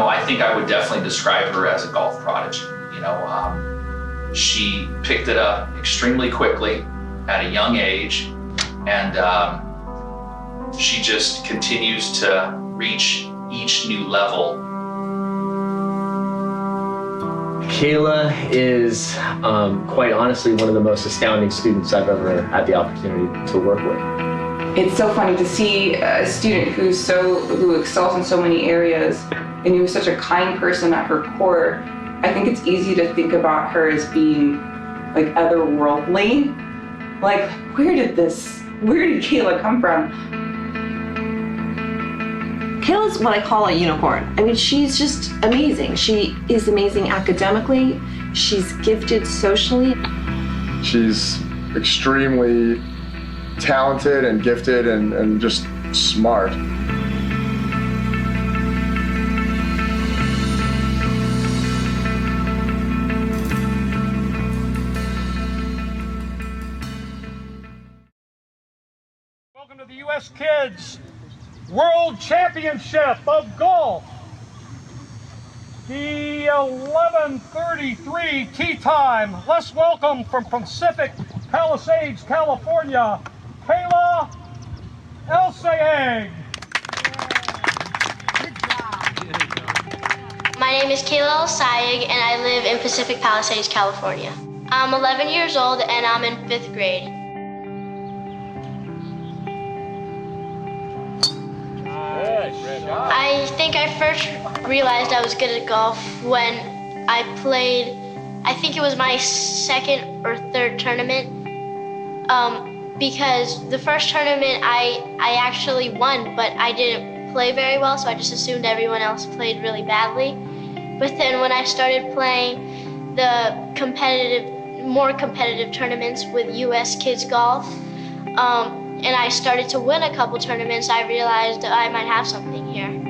I think I would definitely describe her as a golf prodigy. She picked it up extremely quickly at a young age, and she just continues to reach each new level. Kaila is, quite honestly, one of the most astounding students I've ever had the opportunity to work with. It's so funny to see a student who excels in so many areas and who's such a kind person at her core. I think it's easy to think about her as being like otherworldly. Like, where did Kaila come from? Kaila's what I call a unicorn. I mean, she's just amazing. She is amazing academically. She's gifted socially. She's extremely talented and gifted and just smart. Welcome to the U.S. Kids World Championship of Golf. The 11:33 tee time. Let's welcome from Pacific Palisades, California, Kaila Elsayegh. My name is Kaila Elsayegh, and I live in Pacific Palisades, California. I'm 11 years old, and I'm in 5th grade. I think I first realized I was good at golf when I played, I think it was my 2nd or 3rd tournament, because the first tournament I actually won, but I didn't play very well, so I just assumed everyone else played really badly. But then when I started playing the more competitive tournaments with U.S. Kids Golf, and I started to win a couple tournaments, I realized that I might have something here.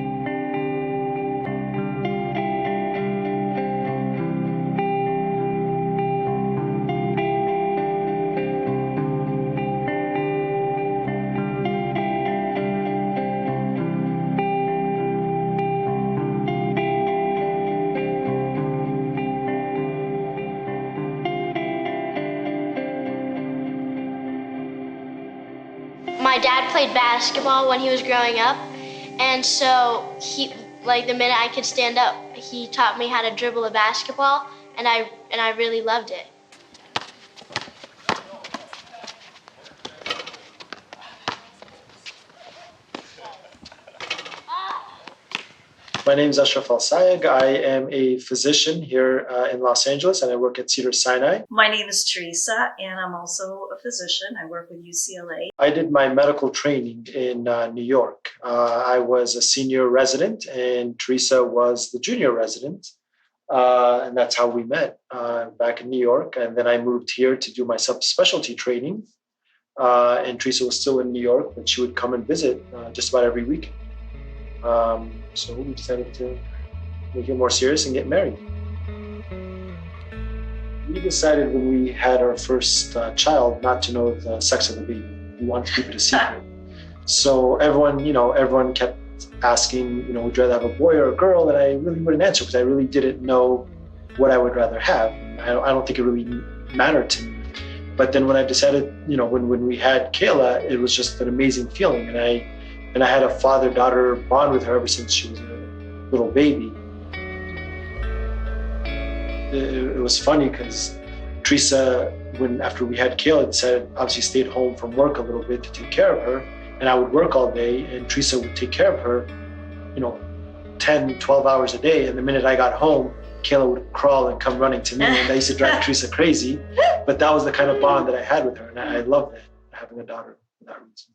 My dad played basketball when he was growing up, and so the minute I could stand up, he taught me how to dribble a basketball, and I really loved it. My name is Elsayegh. I am a physician here in Los Angeles, and I work at Cedars-Sinai. My name is Teresa, and I'm also a physician. I work with UCLA. I did my medical training in New York. I was a senior resident, and Teresa was the junior resident. And that's how we met back in New York. And then I moved here to do my subspecialty training. And Teresa was still in New York, but she would come and visit just about every week. So we decided to make it more serious and get married. We decided when we had our first child not to know the sex of the baby. We wanted to keep it a secret. So everyone kept asking, would you rather have a boy or a girl? And I really wouldn't answer because I really didn't know what I would rather have. I don't think it really mattered to me. But then when I decided, when we had Kaila, it was just an amazing feeling. And I had a father-daughter bond with her ever since she was a little baby. It was funny because Teresa, after we had Kaila, decided obviously stayed home from work a little bit to take care of her. And I would work all day, and Teresa would take care of her, 10, 12 hours a day. And the minute I got home, Kaila would crawl and come running to me, and that used to drive Teresa crazy. But that was the kind of bond that I had with her, and I loved that, having a daughter for that reason.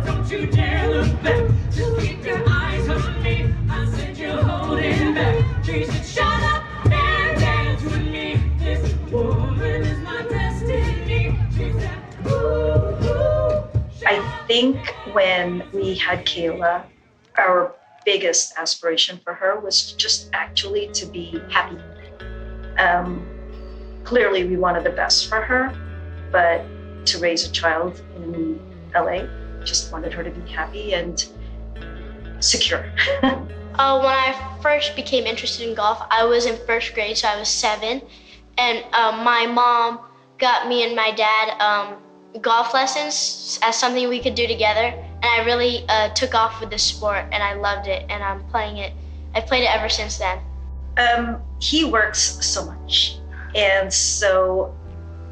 Don't you dare look back. Just keep your eyes on me. I said you're holding back. She said, shut up and dance with me. This woman is my destiny. She said, ooh, ooh. I think when we had Kaila, our biggest aspiration for her was just actually to be happy. Clearly, we wanted the best for her, but to raise a child in LA, just wanted her to be happy and secure. When I first became interested in golf, I was in first grade, so I was 7. And my mom got me and my dad golf lessons as something we could do together. And I really took off with the sport, and I loved it, and I'm playing it. I've played it ever since then. He works so much. And so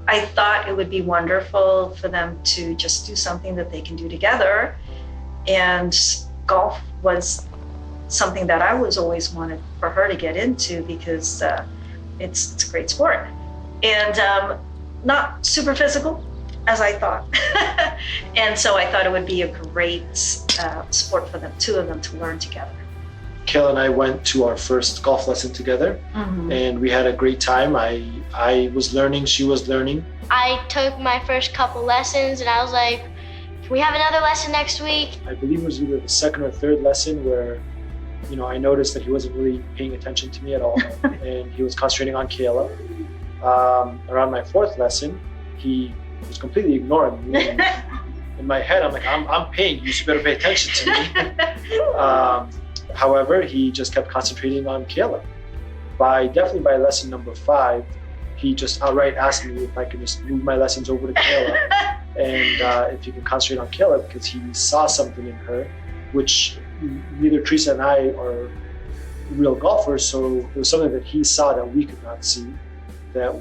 I thought it would be wonderful for them to just do something that they can do together. And golf was something that I was always wanted for her to get into because it's a great sport. And not super physical as I thought. And so I thought it would be a great sport for them, two of them to learn together. Kaila and I went to our first golf lesson together, and we had a great time. I was learning, she was learning. I took my first couple lessons, and I was like, can we have another lesson next week? I believe it was either the second or third lesson where, you know, I noticed that he wasn't really paying attention to me at all, and he was concentrating on Kaila. Around my fourth lesson, he was completely ignoring me. In my head, I'm like, I'm paying you, so you better pay attention to me. However, he just kept concentrating on Kaila. Definitely by lesson number 5, he just outright asked me if I could just move my lessons over to Kaila and if he could concentrate on Kaila, because he saw something in her, which neither Teresa and I are real golfers, so it was something that he saw that we could not see that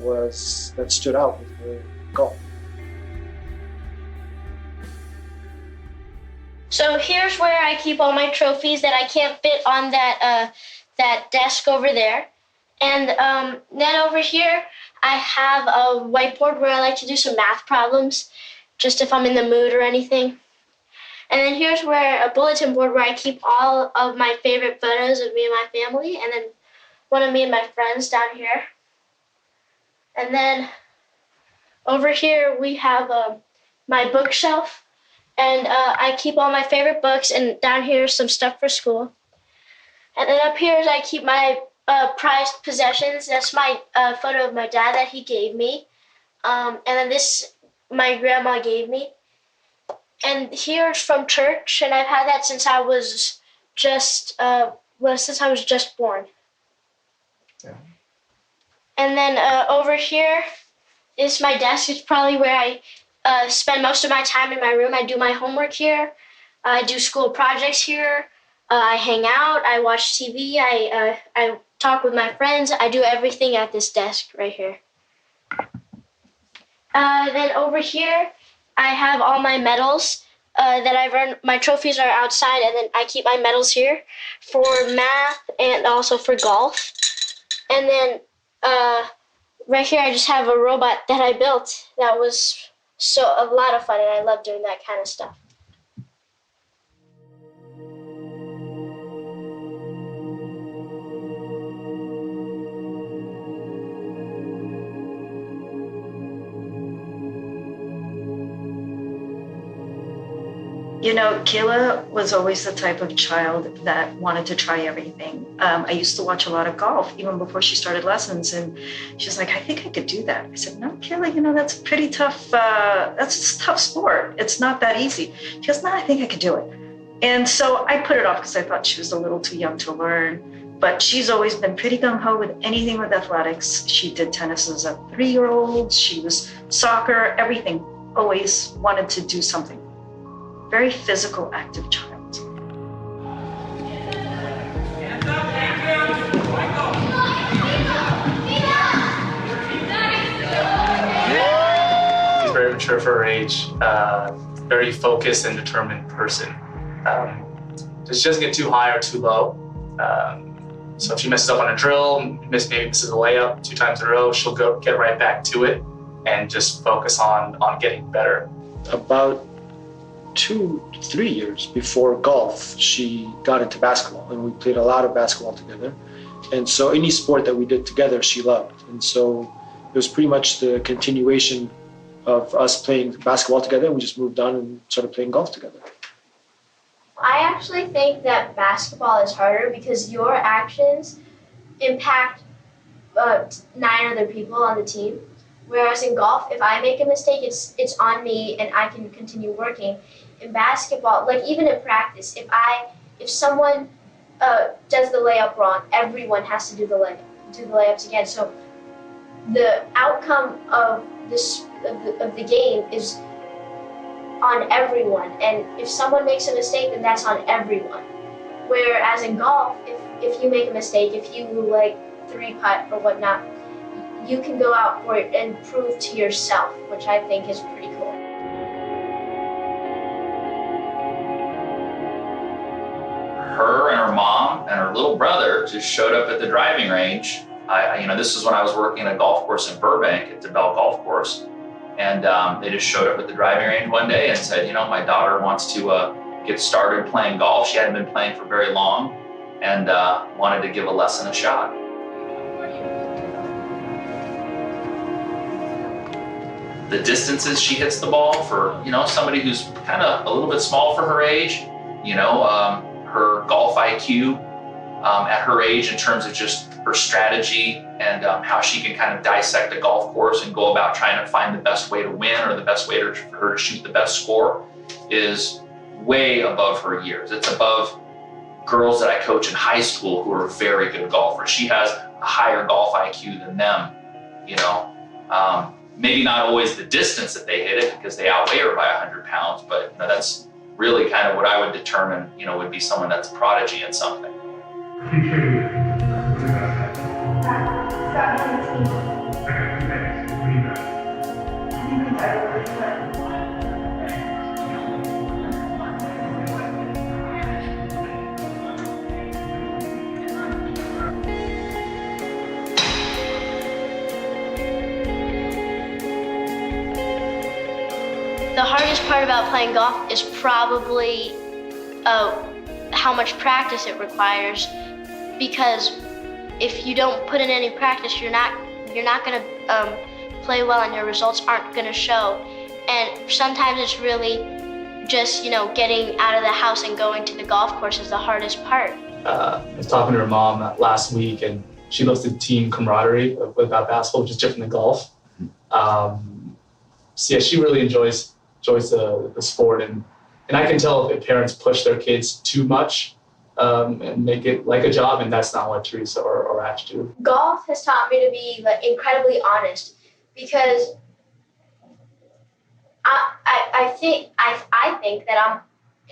stood out with her golf. So here's where I keep all my trophies that I can't fit on that desk over there. And then over here, I have a whiteboard where I like to do some math problems, just if I'm in the mood or anything. And then here's where a bulletin board where I keep all of my favorite photos of me and my family, and then one of me and my friends down here. And then over here we have my bookshelf. And I keep all my favorite books, and down here is some stuff for school. And then up here is I keep my prized possessions. That's my photo of my dad that he gave me. And then this my grandma gave me. And here's from church, and I've had that since I was just born. Yeah. And then over here is my desk. It's probably where I spend most of my time in my room. I do my homework here. I do school projects here. I hang out. I watch TV. I talk with my friends. I do everything at this desk right here. Then over here, I have all my medals that I've earned. My trophies are outside, and then I keep my medals here for math and also for golf. And then right here, I just have a robot that I built that was a lot of fun, and I love doing that kind of stuff. You know, Kaila was always the type of child that wanted to try everything. I used to watch a lot of golf even before she started lessons, and she's like, I think I could do that. I said, no, Kaila, you know, that's pretty tough. That's a tough sport. It's not that easy. She goes, no, I think I could do it. And so I put it off because I thought she was a little too young to learn. But she's always been pretty gung-ho with anything with athletics. She did tennis as a 3-year-old. She was soccer, everything. Always wanted to do something. Very physical, active child. She's very mature for her age, very focused and determined person. She doesn't get too high or too low. So if she messes up on a drill, maybe misses a layup 2 times in a row, she'll get right back to it and just focus on getting better. About 2-3 years before golf, she got into basketball, and we played a lot of basketball together. And so any sport that we did together, she loved. And so it was pretty much the continuation of us playing basketball together, and we just moved on and started playing golf together. I actually think that basketball is harder because your actions impact 9 other people on the team. Whereas in golf, if I make a mistake, it's on me and I can continue working. In basketball, like even in practice, if someone does the layup wrong, everyone has to do the layups again. So the outcome of the game is on everyone, and if someone makes a mistake, then that's on everyone. Whereas in golf, if you make a mistake, if you like 3-putt or whatnot, you can go out for it and prove to yourself, which I think is pretty cool. Her and her mom and her little brother just showed up at the driving range. This is when I was working at a golf course in Burbank at DeBell Golf Course. And they just showed up at the driving range one day and said, my daughter wants to get started playing golf. She hadn't been playing for very long and wanted to give a lesson a shot. The distances she hits the ball for, somebody who's kind of a little bit small for her age, her golf IQ at her age in terms of just her strategy and how she can kind of dissect a golf course and go about trying to find the best way to win or the best way for her to shoot the best score is way above her years. It's above girls that I coach in high school who are very good golfers. She has a higher golf IQ than them, maybe not always the distance that they hit it because they outweigh her by 100 pounds, but that's really kind of what I would determine, would be someone that's a prodigy in something. The hardest part about playing golf is probably how much practice it requires, because if you don't put in any practice, you're not gonna play well and your results aren't gonna show. And sometimes it's really just, getting out of the house and going to the golf course is the hardest part. I was talking to her mom last week, and she loves the team camaraderie about basketball, which is different than golf. So yeah, she really enjoys the sport, and I can tell if parents push their kids too much and make it like a job, and that's not what Teresa or Ash do. Golf has taught me to be incredibly honest, because I think that I'm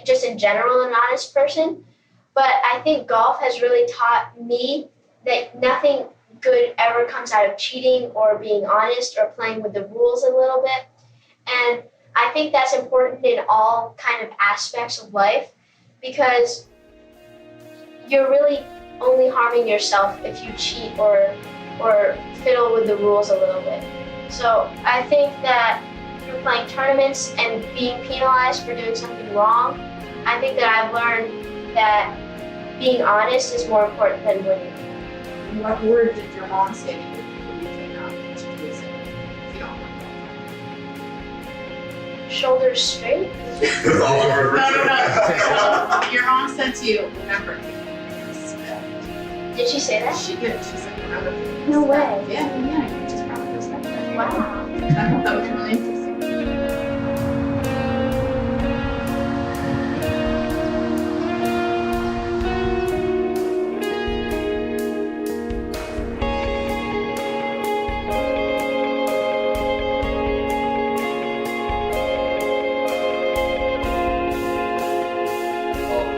just in general an honest person, but I think golf has really taught me that nothing good ever comes out of cheating or being honest or playing with the rules a little bit. And I think that's important in all kind of aspects of life, because you're really only harming yourself if you cheat or fiddle with the rules a little bit. So I think that through playing tournaments and being penalized for doing something wrong, I think that I've learned that being honest is more important than winning. What word did your mom say to you when you came out to Teresa? If you don't mind. Shoulders straight? No. Your mom said to you, remember, respect. Did she say that? She did. She said, remember. No way. Yeah, you just probably respect that. Wow. I thought that was really interesting.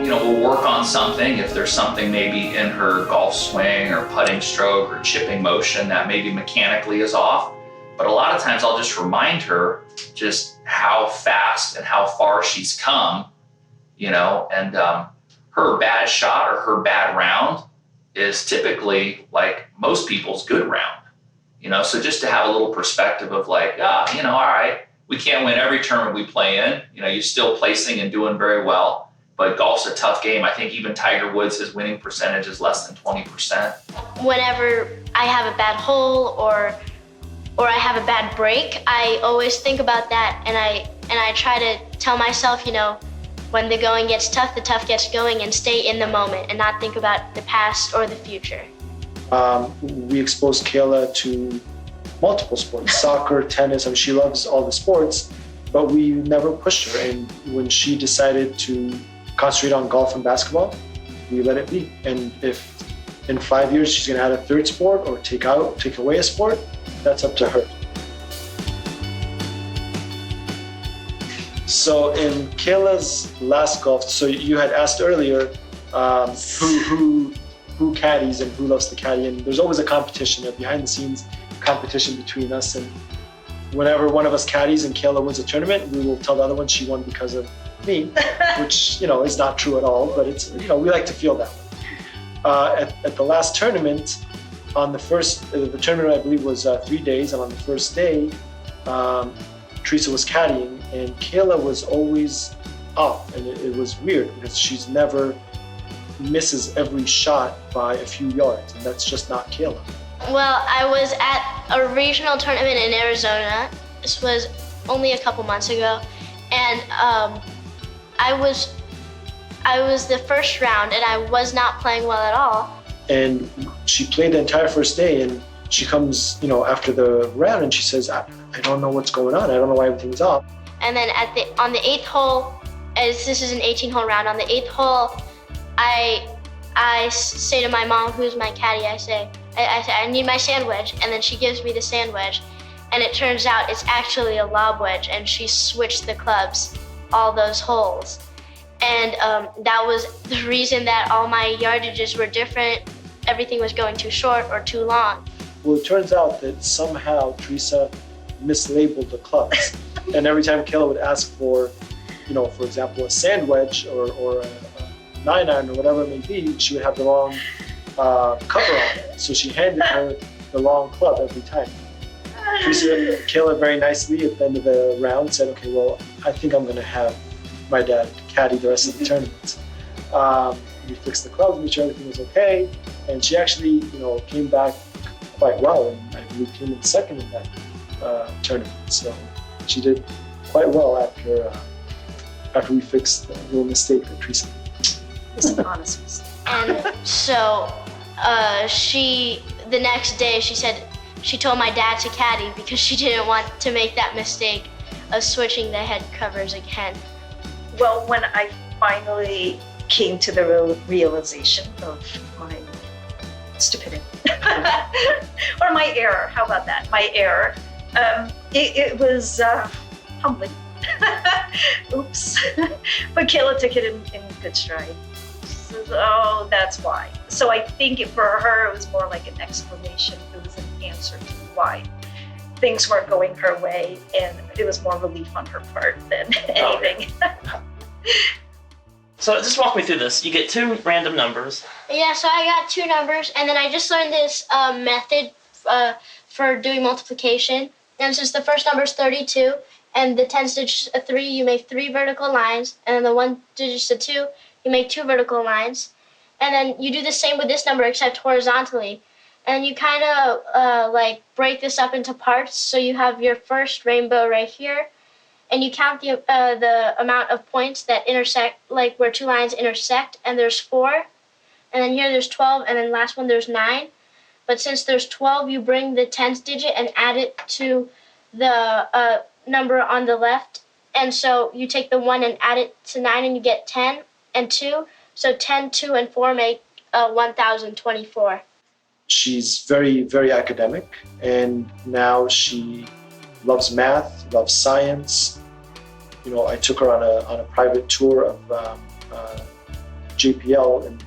We'll work on something if there's something maybe in her golf swing or putting stroke or chipping motion that maybe mechanically is off. But a lot of times I'll just remind her just how fast and how far she's come, and her bad shot or her bad round is typically like most people's good round, so just to have a little perspective of all right, we can't win every tournament we play in, you're still placing and doing very well. But golf's a tough game. I think even Tiger Woods, his winning percentage is less than 20%. Whenever I have a bad hole or I have a bad break, I always think about that, and I try to tell myself, when the going gets tough, the tough gets going, and stay in the moment and not think about the past or the future. We exposed Kaila to multiple sports, soccer, tennis. She loves all the sports, but we never pushed her. And when she decided to concentrate on golf and basketball, we let it be. And if in 5 years she's going to add a third sport or take away a sport, that's up to her. So in Kaila's last golf, so you had asked earlier who caddies and who loves to caddy, and there's always a competition, a behind the scenes competition between us. And whenever one of us caddies and Kaila wins a tournament, we will tell the other one she won because of me, which is not true at all, but it's we like to feel that way. At the last tournament, on the tournament I believe was 3 days, and on the first day, Teresa was caddying, and Kaila was always off, and it was weird because she's never misses every shot by a few yards, and that's just not Kaila. Well, I was at a regional tournament in Arizona. This was only a couple months ago, and I was the first round, and I was not playing well at all. And she played the entire first day, and she comes, after the round, and she says, I don't know what's going on. I don't know why everything's off. And then on the 8th hole, as this is an 18-hole round, on the 8th hole, I say to my mom, who's my caddy, I say, I need my sand wedge, and then she gives me the sand wedge, and it turns out it's actually a lob wedge, and she switched the clubs all those holes. And that was the reason that all my yardages were different. Everything was going too short or too long. Well, it turns out that somehow Teresa mislabeled the clubs. And every time Kaila would ask for, for example, a sand wedge or a 9-iron or whatever it may be, she would have the wrong cover on it. So she handed her the wrong club every time. Kaila very nicely at the end of the round said, okay, well, I think I'm going to have my dad caddy the rest of the tournament. We fixed the clubs, made sure everything was okay, and she actually, came back quite well, and I believe came in second in that tournament. So she did quite well after we fixed the little mistake that Teresa made. It's an honest mistake. And so the next day she told my dad to caddy because she didn't want to make that mistake of switching the head covers again. Well, when I finally came to the realization of my stupidity, or my error, how about that? My error. It was humbling. Oops. But Kaila took it in good stride. She says, oh, that's why. So I think for her, it was more like an explanation. It was an answer to why things weren't going her way, and it was more relief on her part than anything. So just walk me through this. You get 2 random numbers. Yeah, so I got 2 numbers, and then I just learned this method for doing multiplication. And since the first number is 32, and the 10 digits of 3, you make 3 vertical lines, and then the 1 digits of 2, you make 2 vertical lines. And then you do the same with this number, except horizontally. And you kind of break this up into parts. So you have your first rainbow right here, and you count the amount of points that intersect, like where 2 lines intersect, and there's 4. And then here there's 12, and then last one there's 9. But since there's 12, you bring the 10th digit and add it to the number on the left. And so you take the 1 and add it to 9, and you get 10 and 2. So 10, 2, and 4 make 1,024. She's very, very academic, and now she loves math, loves science. I took her on a private tour of JPL in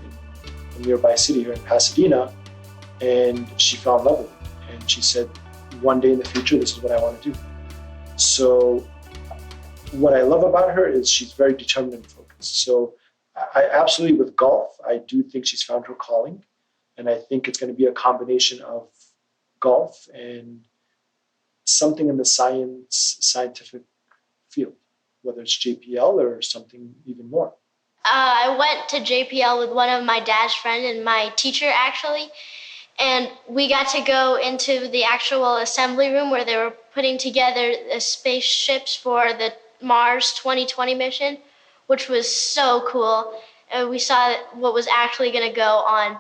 a nearby city here in Pasadena, and she fell in love with it. And she said, one day in the future, this is what I want to do. So what I love about her is she's very determined and focused. So I absolutely, with golf, I do think she's found her calling. And I think it's going to be a combination of golf and something in the scientific field, whether it's JPL or something even more. I went to JPL with one of my dad's friends and my teacher, actually. And we got to go into the actual assembly room where they were putting together the spaceships for the Mars 2020 mission, which was so cool. And we saw what was actually going to go on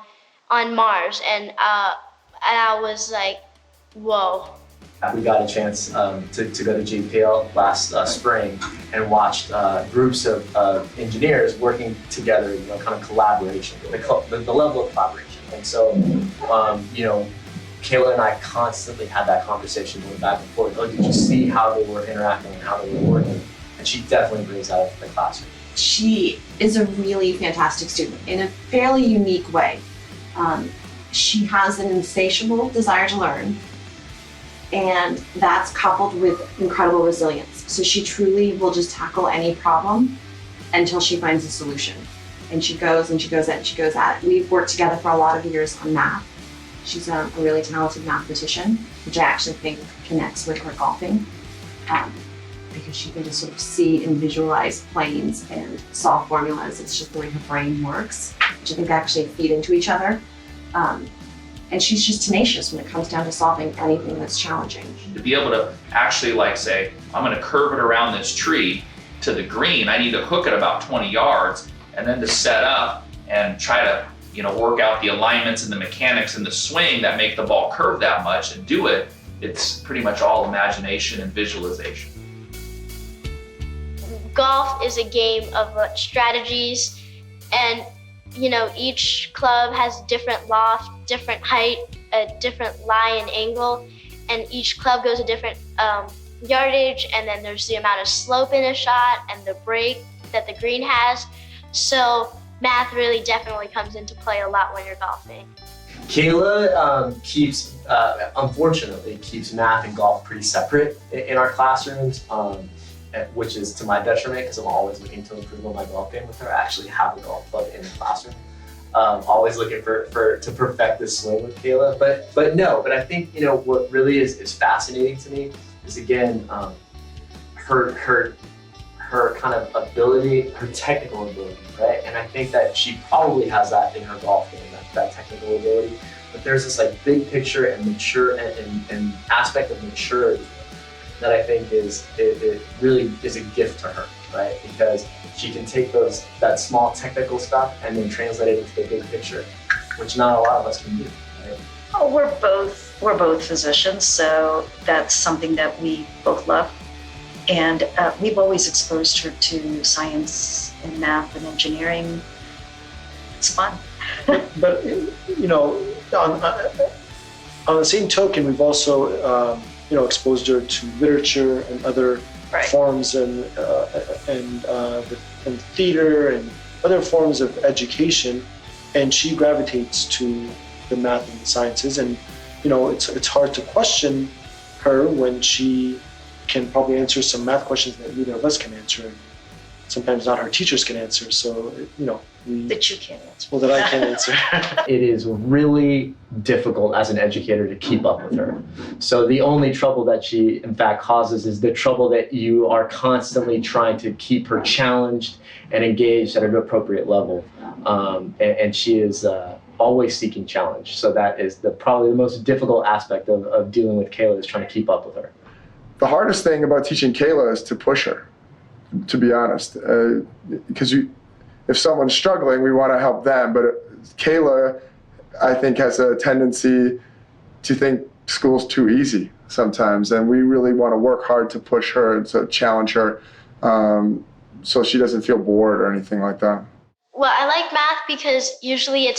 Mars, and I was like, whoa, We got a chance to go to JPL last spring and watched groups of engineers working together, you know, kind of collaboration, the level of collaboration. And so, you know, Kaila and I constantly had that conversation going back and forth. Oh, did you see how they were interacting and how they were working? And she definitely brings out of the classroom. She is a really fantastic student in a fairly unique way. She has an insatiable desire to learn, and that's coupled with incredible resilience. So she truly will just tackle any problem until she finds a solution. And she goes and she goes at it, she goes at it. We've worked together for a lot of years on math. She's a really talented mathematician, which I actually think connects with her golfing, because she can just sort of see and visualize planes and solve formulas. It's just the way her brain works, which I think actually feed into each other. And she's just tenacious when it comes down to solving anything that's challenging. To be able to actually like say, I'm gonna curve it around this tree to the green, I need to hook it about 20 yards, and then to set up and try to, you know, work out the alignments and the mechanics and the swing that make the ball curve that much and do it, it's pretty much all imagination and visualization. Golf is a game of strategies, and you know, each club has different loft, different height, a different lie and angle, and each club goes a different yardage, and then there's the amount of slope in a shot and the break that the green has. So math really definitely comes into play a lot when you're golfing. Kaila unfortunately keeps math and golf pretty separate in our classrooms, which is to my detriment because I'm always looking to improve on my golf game with her. I actually have a golf club in the classroom. Always looking to perfect this swing with Kaila. But I think, you know, what really is fascinating to me is, again, her kind of ability, her technical ability, right? And I think that she probably has that in her golf game, that technical ability. But there's this like big picture and mature and aspect of maturity that I think it really is a gift to her, right? Because she can take that small technical stuff and then translate it into the big picture, which not a lot of us can do, right? Oh, we're both physicians, so that's something that we both love. And we've always exposed her to science and math and engineering. It's fun. But you know, on the same token, we've also you know, exposed her to literature and other forms and theater and other forms of education, and she gravitates to the math and the sciences. And you know, it's hard to question her when she can probably answer some math questions that neither of us can answer, and sometimes not our teachers can answer. So you know, that you can't answer. Well, that I can't answer. It is really difficult as an educator to keep up with her. So the only trouble that she in fact causes is the trouble that you are constantly trying to keep her challenged and engaged at an appropriate level. And she is always seeking challenge. So that is probably the most difficult aspect of dealing with Kaila, is trying to keep up with her. The hardest thing about teaching Kaila is to push her, to be honest, because if someone's struggling, we want to help them. But Kaila, I think, has a tendency to think school's too easy sometimes, and we really want to work hard to push her and to challenge her, so she doesn't feel bored or anything like that. Well, I like math because usually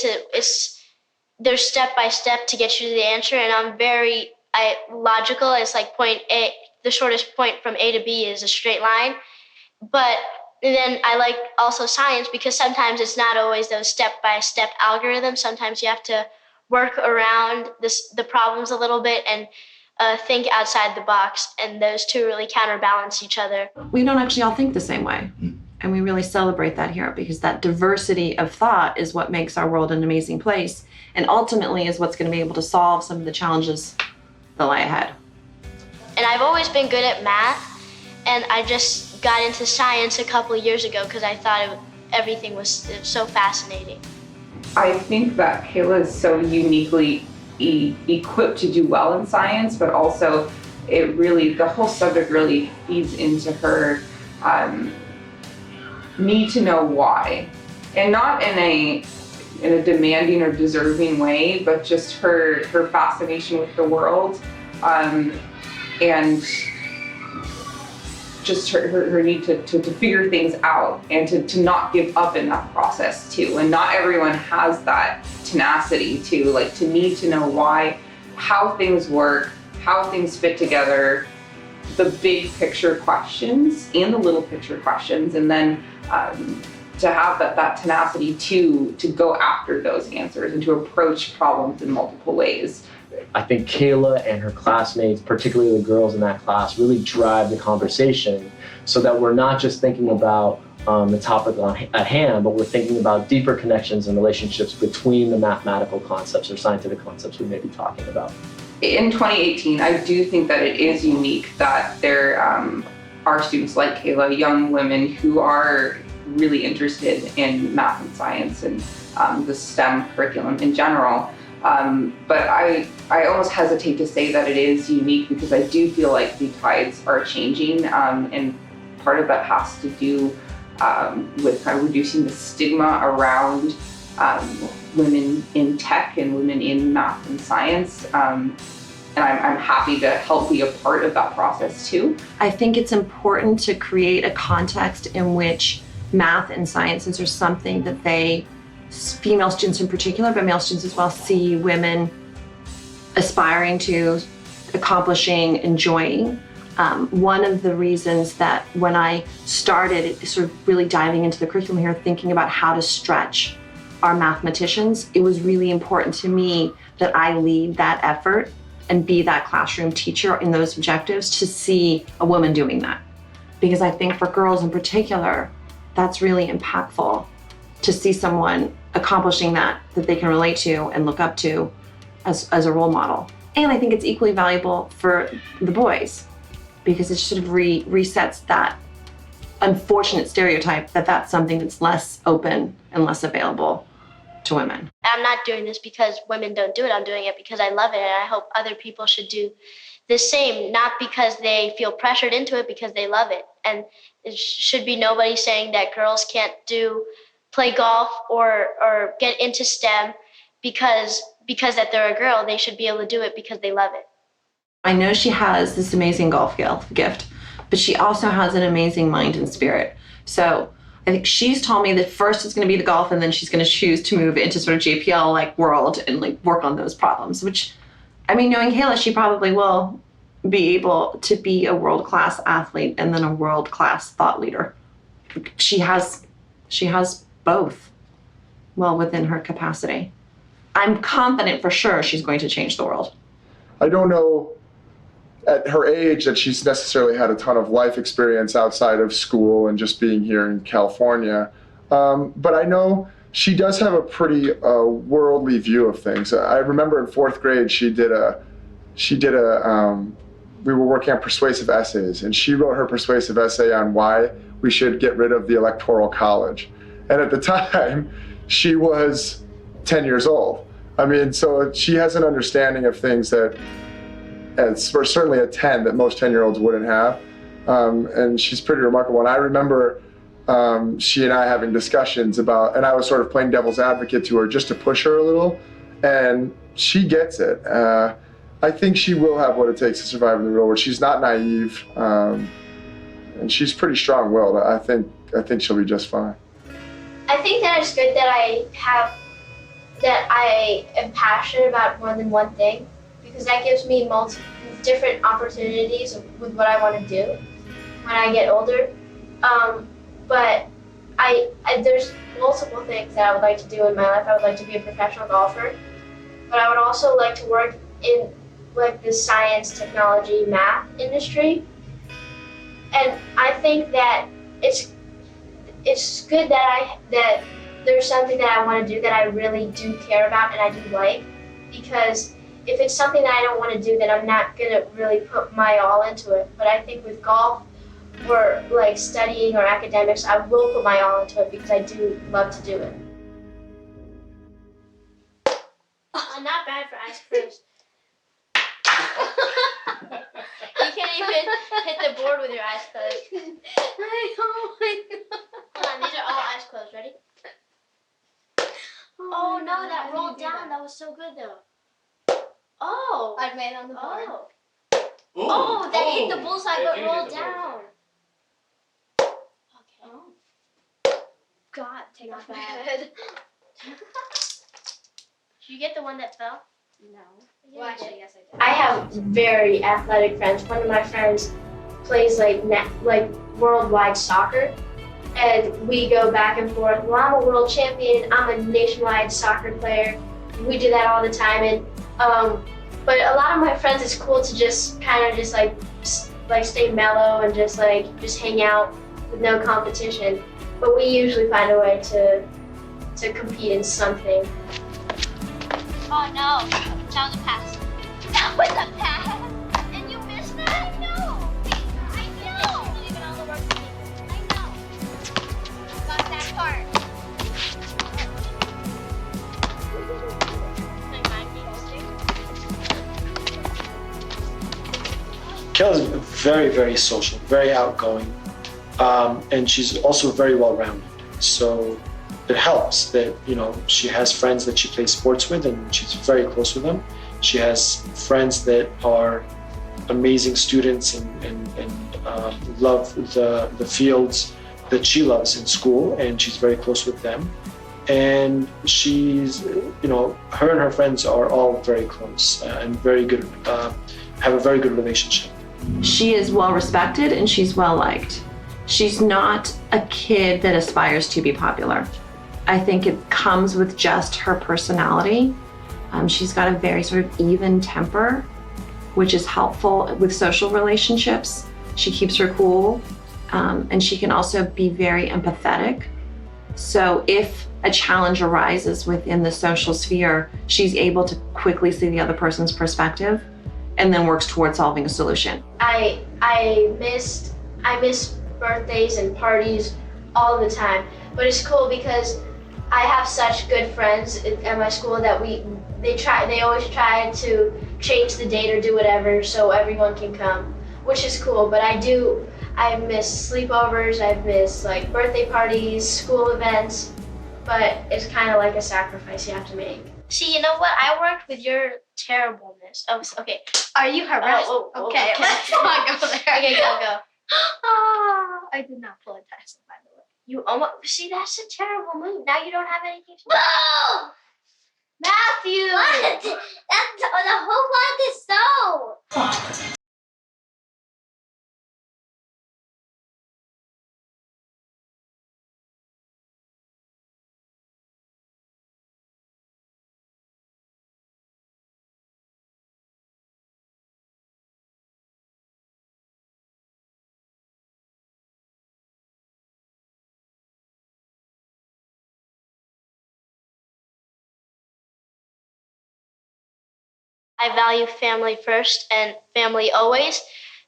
there's step by step to get you to the answer, and I'm very logical. It's like point A, the shortest point from A to B is a straight line. But then I like also science because sometimes it's not always those step-by-step algorithms. Sometimes you have to work around the problems a little bit and think outside the box, and those two really counterbalance each other. We don't actually all think the same way, and we really celebrate that here, because that diversity of thought is what makes our world an amazing place, and ultimately is what's going to be able to solve some of the challenges that lie ahead. And I've always been good at math, and I just got into science a couple of years ago because I thought everything was so fascinating. I think that Kaila is so uniquely equipped to do well in science, but also the whole subject really feeds into her need to know why, and not in a demanding or deserving way, but just her fascination with the world and just her need to figure things out and to not give up in that process too. And not everyone has that tenacity to need to know how things work, how things fit together, the big picture questions and the little picture questions, and then to have that tenacity to go after those answers and to approach problems in multiple ways. I think Kaila and her classmates, particularly the girls in that class, really drive the conversation so that we're not just thinking about the topic at hand, but we're thinking about deeper connections and relationships between the mathematical concepts or scientific concepts we may be talking about. In 2018, I do think that it is unique that there are students like Kaila, young women who are really interested in math and science and the STEM curriculum in general. But I almost hesitate to say that it is unique because I do feel like the tides are changing, and part of that has to do with kind of reducing the stigma around women in tech and women in math and science. And I'm happy to help be a part of that process too. I think it's important to create a context in which math and sciences are something that female students in particular, but male students as well, see women aspiring to, accomplishing, enjoying. One of the reasons that when I started sort of really diving into the curriculum here, thinking about how to stretch our mathematicians, it was really important to me that I lead that effort and be that classroom teacher in those objectives, to see a woman doing that. Because I think for girls in particular, that's really impactful to see someone accomplishing that they can relate to and look up to as a role model. And I think it's equally valuable for the boys because it sort of resets that unfortunate stereotype that that's something that's less open and less available to women. I'm not doing this because women don't do it. I'm doing it because I love it, and I hope other people should do the same, not because they feel pressured into it, because they love it. And it should be nobody saying that girls can't play golf or get into STEM because that they're a girl. They should be able to do it because they love it. I know she has this amazing golf gift, but she also has an amazing mind and spirit. So I think she's told me that first it's going to be the golf, and then she's going to choose to move into sort of JPL world and work on those problems, which, I mean, knowing Kaila, she probably will be able to be a world-class athlete and then a world-class thought leader. She has both well within her capacity. I'm confident for sure she's going to change the world. I don't know at her age that she's necessarily had a ton of life experience outside of school and just being here in California. But I know she does have a pretty worldly view of things. I remember in 4th grade, we were working on persuasive essays, and she wrote her persuasive essay on why we should get rid of the Electoral College. And at the time, she was 10 years old. I mean, so she has an understanding of things that, certainly at 10, that most 10-year-olds wouldn't have. And she's pretty remarkable. And I remember she and I having discussions about, and I was sort of playing devil's advocate to her just to push her a little, and she gets it. I think she will have what it takes to survive in the real world. She's not naive, and she's pretty strong-willed. I think she'll be just fine. I think that it's good that I am passionate about more than one thing, because that gives me different opportunities with what I want to do when I get older. But there's multiple things that I would like to do in my life. I would like to be a professional golfer, but I would also like to work in the science, technology, math industry. And I think that it's good that there's something that I want to do that I really do care about and I do like, because if it's something that I don't want to do, then I'm not going to really put my all into it. But I think with golf or studying or academics, I will put my all into it because I do love to do it. Not bad for eyes closed. You can't even hit the board with your eyes closed. Oh my God. Come on, these are all eyes closed. Ready? Oh no, that rolled down. That was so good though. Oh. I've made on the board. Oh. Oh, that hit the bullseye but rolled down. Okay. Oh. God, take off my head. Did you get the one that fell? No. Well, actually, yes, I did. I have very athletic friends. One of my friends plays like worldwide soccer, and we go back and forth. Well, I'm a world champion. I'm a nationwide soccer player. We do that all the time, and but a lot of my friends, it's cool to just kind of just like stay mellow and just hang out with no competition. But we usually find a way to compete in something. Oh no, that was a pass. That was a pass, and you missed that. I know. Even all the work you did. I know. Got that part. Kayla's very, very social, very outgoing, and she's also very well-rounded. So it helps that, you know, she has friends that she plays sports with and she's very close with them. She has friends that are amazing students and love the fields that she loves in school, and she's very close with them. And she's, you know, her and her friends are all very close and very good, have a very good relationship. She is well respected and she's well liked. She's not a kid that aspires to be popular. I think it comes with just her personality. She's got a very sort of even temper, which is helpful with social relationships. She keeps her cool, and she can also be very empathetic. So if a challenge arises within the social sphere, she's able to quickly see the other person's perspective and then works towards solving a solution. I miss birthdays and parties all the time, but it's cool because I have such good friends at my school that they always try to change the date or do whatever so everyone can come, which is cool. But I miss sleepovers, I miss like birthday parties, school events, but it's kind of like a sacrifice you have to make. See, you know what? I worked with your terribleness. Oh, okay. Are you harassed? Oh, okay. Let's not go there. Okay, go. Oh, I did not pull a Tyson, by the way. You almost, see, that's a terrible move. Now you don't have anything to do. No! Matthew! What? The whole block is so. I value family first and family always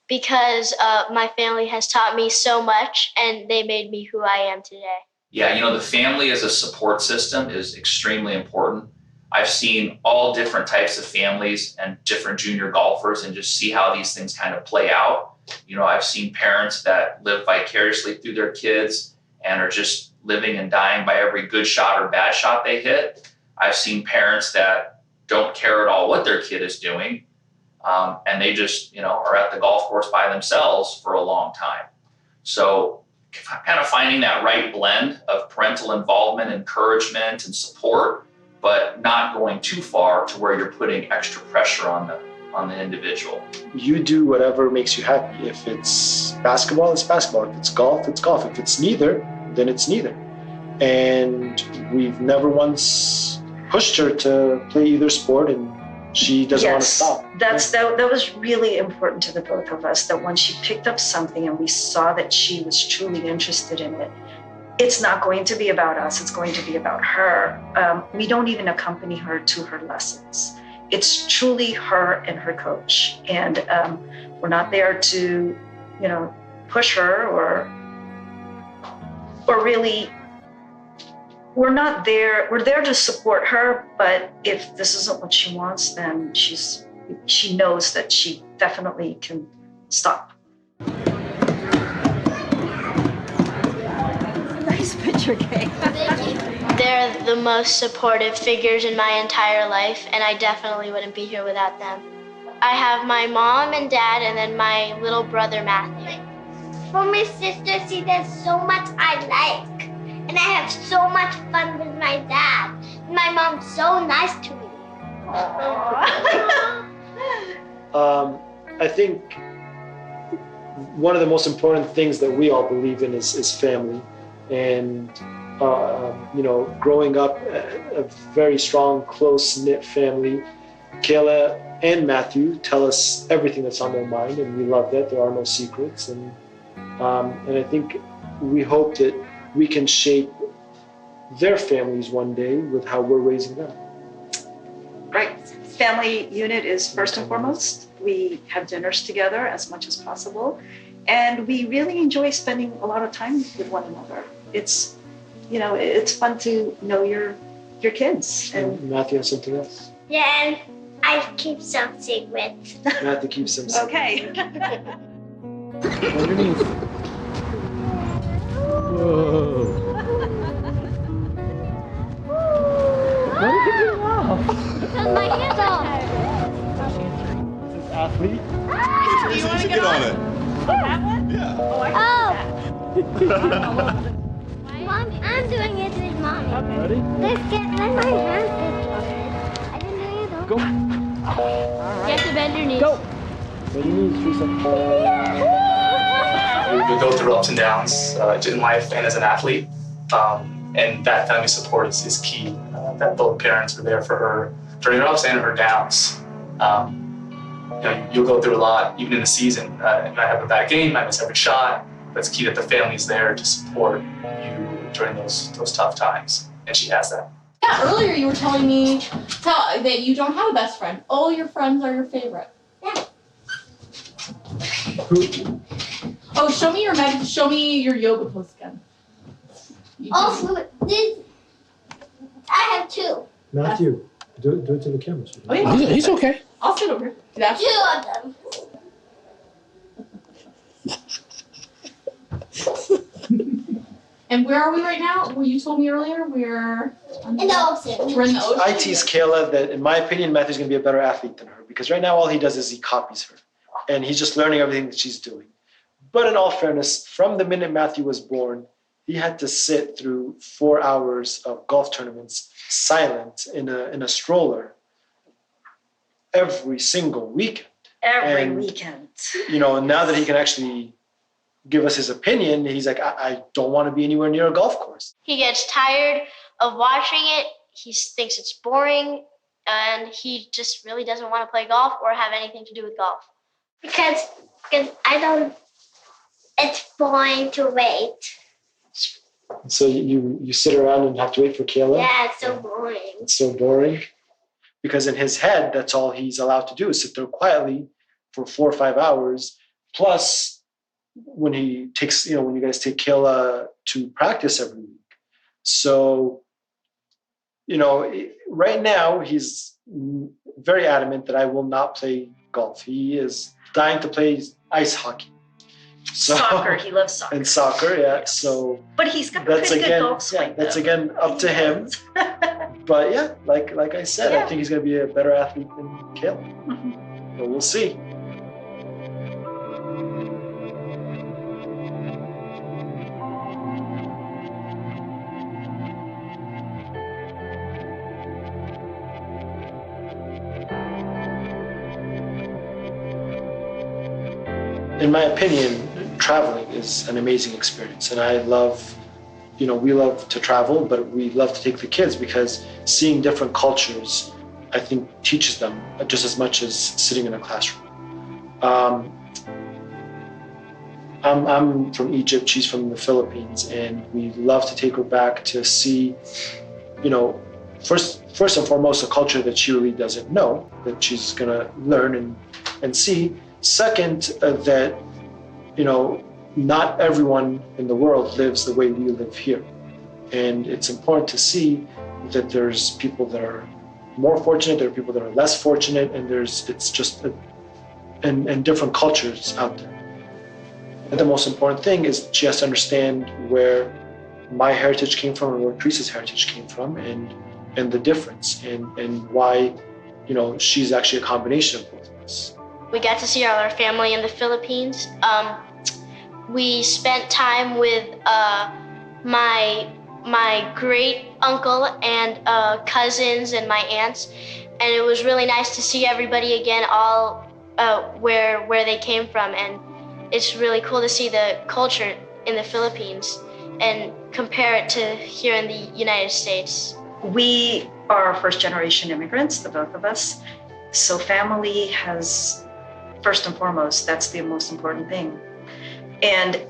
because my family has taught me so much and they made me who I am today. Yeah, you know, the family as a support system is extremely important. I've seen all different types of families and different junior golfers and just see how these things kind of play out. You know, I've seen parents that live vicariously through their kids and are just living and dying by every good shot or bad shot they hit. I've seen parents that don't care at all what their kid is doing, and they just, you know, are at the golf course by themselves for a long time. So kind of finding that right blend of parental involvement, encouragement, and support, but not going too far to where you're putting extra pressure on the individual. You do whatever makes you happy. If it's basketball, it's basketball. If it's golf, it's golf. If it's neither, then it's neither. And we've never once pushed her to play either sport, and she doesn't want to stop. That was really important to the both of us, that when she picked up something and we saw that she was truly interested in it, it's not going to be about us, it's going to be about her. We don't even accompany her to her lessons. It's truly her and her coach. And we're not there to, you know, push her or really. We're not there. We're there to support her, but if this isn't what she wants, then she knows that she definitely can stop. Nice picture, Kay. They're the most supportive figures in my entire life, and I definitely wouldn't be here without them. I have my mom and dad and then my little brother Matthew. For my sister, see, there's so much I like. And I have so much fun with my dad. My mom's so nice to me. I think one of the most important things that we all believe in is family. And, growing up a very strong, close-knit family, Kaila and Matthew tell us everything that's on their mind, and we love that. There are no secrets. And I think we hope that we can shape their families one day with how we're raising them. Right. Family unit is first and foremost. We have dinners together as much as possible. And we really enjoy spending a lot of time with one another. It's fun to know your kids. And Matthew has something else. Yeah, and I keep some secrets. Matthew keeps some secrets. Okay. Underneath. Whoa. Why did you laugh? Because my hands off. This athlete. You want to get on it? That one? Yeah. Oh, I can do that. Mom, I'm doing it with Mom. Okay. Ready? Let's get my hands I didn't do it though. Go. You have to bend your knees. Go. Bend your knees, Teresa. We go through ups and downs in life and as an athlete. And that family support is key. That both parents are there for her during her ups and her downs. You'll go through a lot, even in the season. You might have a bad game, might miss every shot, but it's key that the family's there to support you during those tough times. And she has that. Yeah, earlier you were telling me that you don't have a best friend. All your friends are your favorite. Yeah. Oh, show me your yoga pose again. Also, I have two. Matthew, do it to the camera. Oh, yeah. He's okay. I'll sit over here. Do that. Two of them. And where are we right now? Well, you told me earlier we're In the ocean. We're in the ocean. I tease Kaila that, in my opinion, Matthew's going to be a better athlete than her, because right now all he does is he copies her. And he's just learning everything that she's doing. But in all fairness, from the minute Matthew was born, he had to sit through 4 hours of golf tournaments silent in a stroller every single weekend. Every And, weekend. Now that he can actually give us his opinion, he's like, I don't want to be anywhere near a golf course. He gets tired of watching it. He thinks it's boring, and he just really doesn't want to play golf or have anything to do with golf. Because I don't. It's boring to wait. So you sit around and have to wait for Kaila? Yeah, it's so boring. It's so boring. Because in his head, that's all he's allowed to do is sit there quietly for 4 or 5 hours. Plus, when you guys take Kaila to practice every week. So, right now he's very adamant that I will not play golf. He is dying to play ice hockey. So, Soccer, he loves soccer. And soccer, yeah. Yes. So But he's got a that's pretty again, good golf swing. that's again up to him. But yeah, like I said, I think he's going to be a better athlete than Kaila. But we'll see. In my opinion, traveling is an amazing experience, and I love, we love to travel, but we love to take the kids because seeing different cultures, I think, teaches them just as much as sitting in a classroom. I'm from Egypt, she's from the Philippines, and we love to take her back to see, first and foremost, a culture that she really doesn't know, that she's gonna learn and see. Second, that, not everyone in the world lives the way we live here. And it's important to see that there's people that are more fortunate, there are people that are less fortunate, and and different cultures out there. And the most important thing is she has to understand where my heritage came from and where Teresa's heritage came from, and the difference, and why, she's actually a combination of both of us. We got to see our family in the Philippines. We spent time with my great uncle and cousins and my aunts, and it was really nice to see everybody again, all where they came from, and it's really cool to see the culture in the Philippines and compare it to here in the United States. We are first generation immigrants, the both of us. So family has, first and foremost, that's the most important thing. And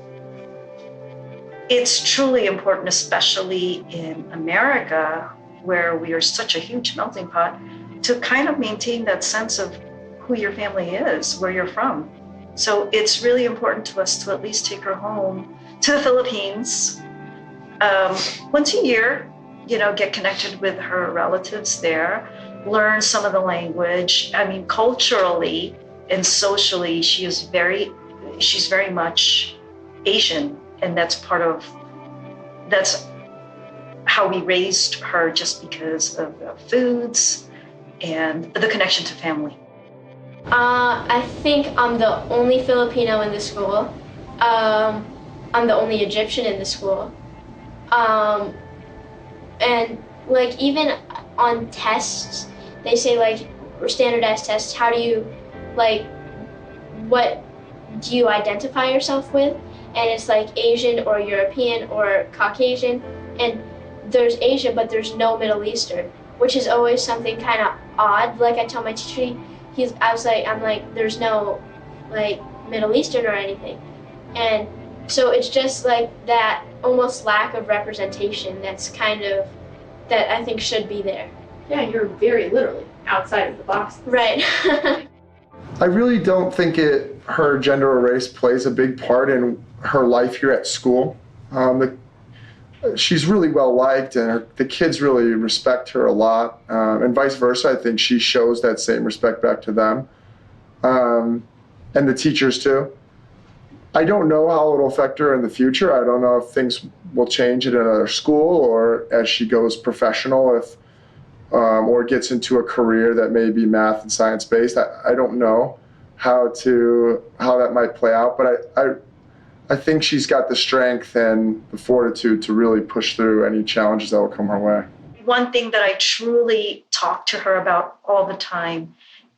it's truly important, especially in America, where we are such a huge melting pot, to kind of maintain that sense of who your family is, where you're from. So it's really important to us to at least take her home to the Philippines once a year, get connected with her relatives there, learn some of the language. I mean, culturally and socially, she's very much Asian, and that's how we raised her, just because of the foods and the connection to family. I think I'm the only Filipino in the school. I'm the only Egyptian in the school. And like even on tests, they say like, or standardized tests, how do you, like, what do you identify yourself with? And it's like Asian or European or Caucasian. And there's Asian, but there's no Middle Eastern, which is always something kind of odd. Like I tell my teacher, I'm like, there's no like Middle Eastern or anything. And so it's just like that almost lack of representation that I think should be there. Yeah, you're very literally outside of the box. Right. I really don't think her gender or race plays a big part in her life here at school. She's really well liked, and the kids really respect her a lot, and vice versa. I think she shows that same respect back to them, and the teachers too. I don't know how it'll affect her in the future. I don't know if things will change at another school or as she goes professional, or gets into a career that may be math and science based. I don't know how that might play out, but I think she's got the strength and the fortitude to really push through any challenges that will come her way. One thing that I truly talk to her about all the time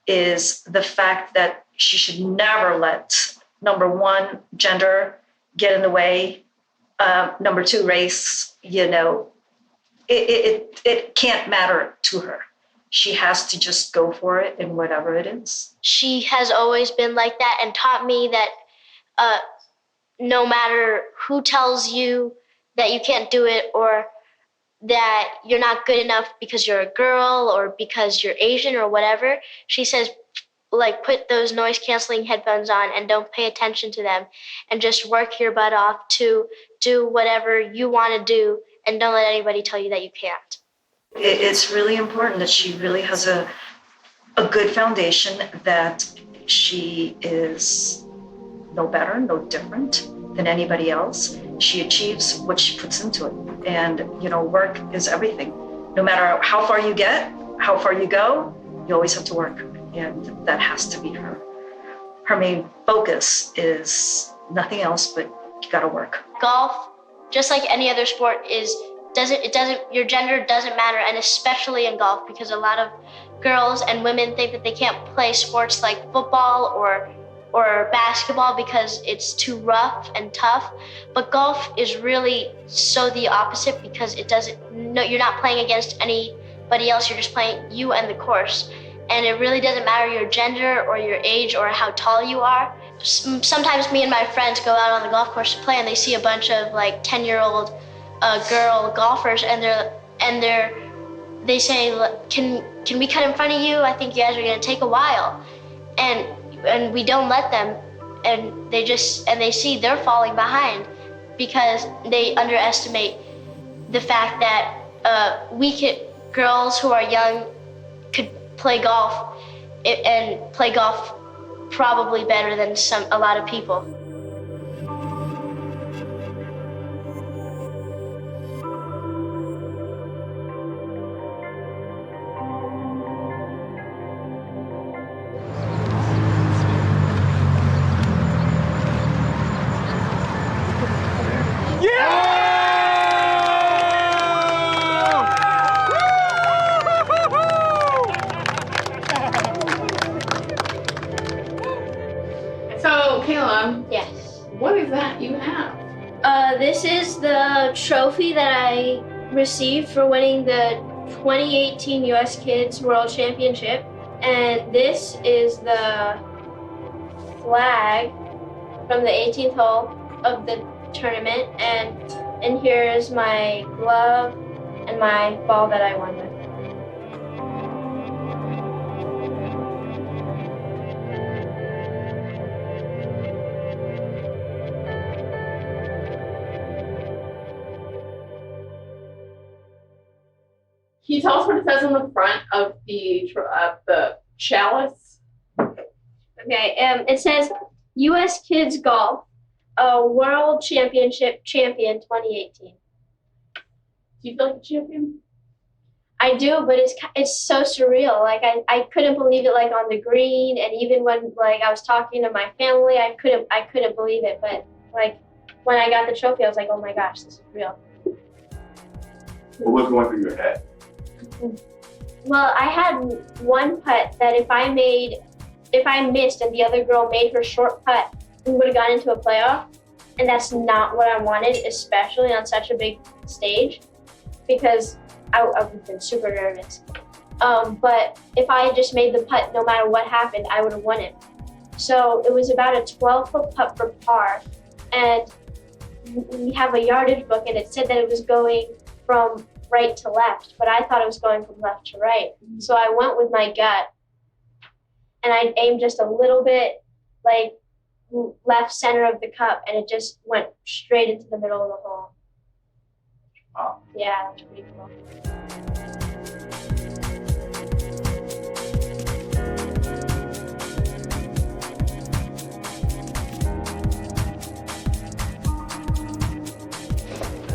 is the fact that she should never let, number one, gender get in the way. Number two, race, it can't matter to her. She has to just go for it in whatever it is. She has always been like that and taught me that no matter who tells you that you can't do it or that you're not good enough because you're a girl or because you're Asian or whatever, she says, like, put those noise canceling headphones on and don't pay attention to them and just work your butt off to do whatever you want to do and don't let anybody tell you that you can't. It's really important that she really has a good foundation, that she is no better, no different than anybody else. She achieves what she puts into it. And, work is everything. No matter how far you get, how far you go, you always have to work. And that has to be her. Her main focus is nothing else but you gotta work. Golf, just like any other sport, your gender doesn't matter, and especially in golf, because a lot of girls and women think that they can't play sports like football or basketball because it's too rough and tough. But golf is really so the opposite, because you're not playing against anybody else, you're just playing you and the course. And it really doesn't matter your gender or your age or how tall you are. Sometimes me and my friends go out on the golf course to play, and they see a bunch of like 10-year-old girl golfers, and they say, can we cut in front of you? I think you guys are gonna take a while. And we don't let them, and they see they're falling behind because they underestimate the fact that girls who are young could play golf and play golf probably better than a lot of people. Kaila. Yes. What is that you have? This is the trophy that I received for winning the 2018 U.S. Kids World Championship. And this is the flag from the 18th hole of the tournament. And here's my glove and my ball that I won with. Can you tell us what it says on the front of the chalice? Okay, it says U.S. Kids Golf, World Championship Champion 2018. Do you feel like a champion? I do, but it's so surreal. Like I couldn't believe it, like on the green, and even when like I was talking to my family, I couldn't believe it. But like when I got the trophy, I was like, oh my gosh, this is real. What was going through your head? Well, I had one putt that if I missed and the other girl made her short putt, we would have gone into a playoff. And that's not what I wanted, especially on such a big stage, because I would have been super nervous. But if I had just made the putt, no matter what happened, I would have won it. So it was about a 12-foot putt for par. And we have a yardage book, and it said that it was going from right to left, but I thought it was going from left to right. So I went with my gut, and I aimed just a little bit like left center of the cup, and it just went straight into the middle of the hole. Wow. Yeah, that's pretty cool.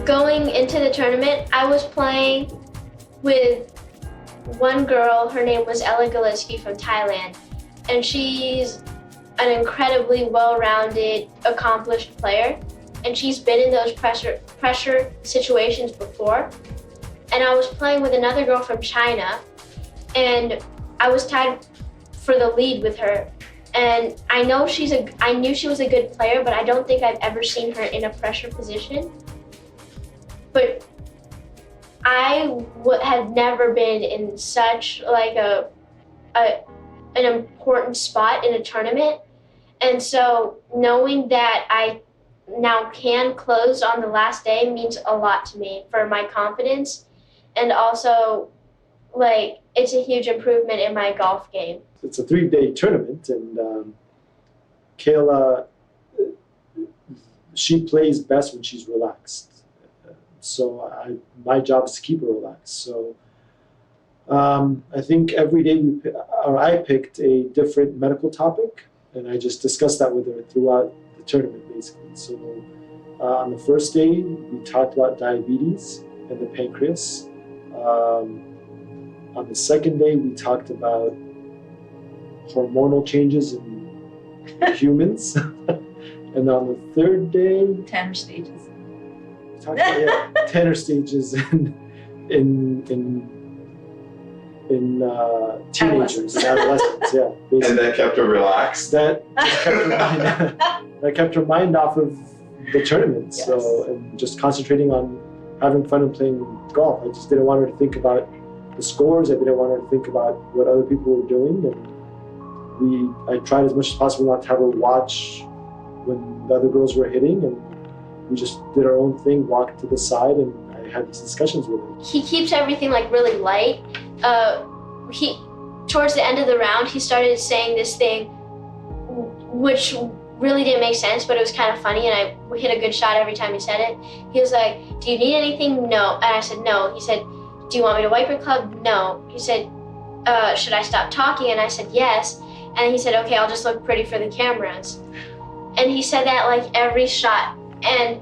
Going into the tournament, I was playing with one girl. Her name was Kaila Elsayegh from Thailand, and she's an incredibly well-rounded, accomplished player, and she's been in those pressure situations before. And I was playing with another girl from China, and I was tied for the lead with her. And I knew she was a good player, but I don't think I've ever seen her in a pressure position. But I had never been in such like an important spot in a tournament. And so knowing that I now can close on the last day means a lot to me for my confidence. And also, like, it's a huge improvement in my golf game. It's a 3-day tournament, and Kaila, she plays best when she's relaxed. So my job is to keep her relaxed. So I think every day I picked a different medical topic, and I just discussed that with her throughout the tournament, basically. So on the first day, we talked about diabetes and the pancreas. On the second day, we talked about hormonal changes in humans. And on the third day, Tanner stages. we talked about Tanner stages in teenagers and adolescents. Yeah, basically. And that kept her relaxed. That kept her mind off of the tournament. Yes. So, and just concentrating on having fun and playing golf. I just didn't want her to think about the scores. I didn't want her to think about what other people were doing. And I tried as much as possible not to have her watch when the other girls were hitting, and we just did our own thing, walked to the side, and I had these discussions with her. He keeps everything like really light. Towards the end of the round, he started saying this thing, which really didn't make sense, but it was kind of funny, and I hit a good shot every time he said it. He was like, "Do you need anything?" "No." And I said, "No." He said, "Do you want me to wipe your club?" "No." He said, "Should I stop talking?" And I said, "Yes." And he said, "Okay, I'll just look pretty for the cameras." And he said that like every shot. And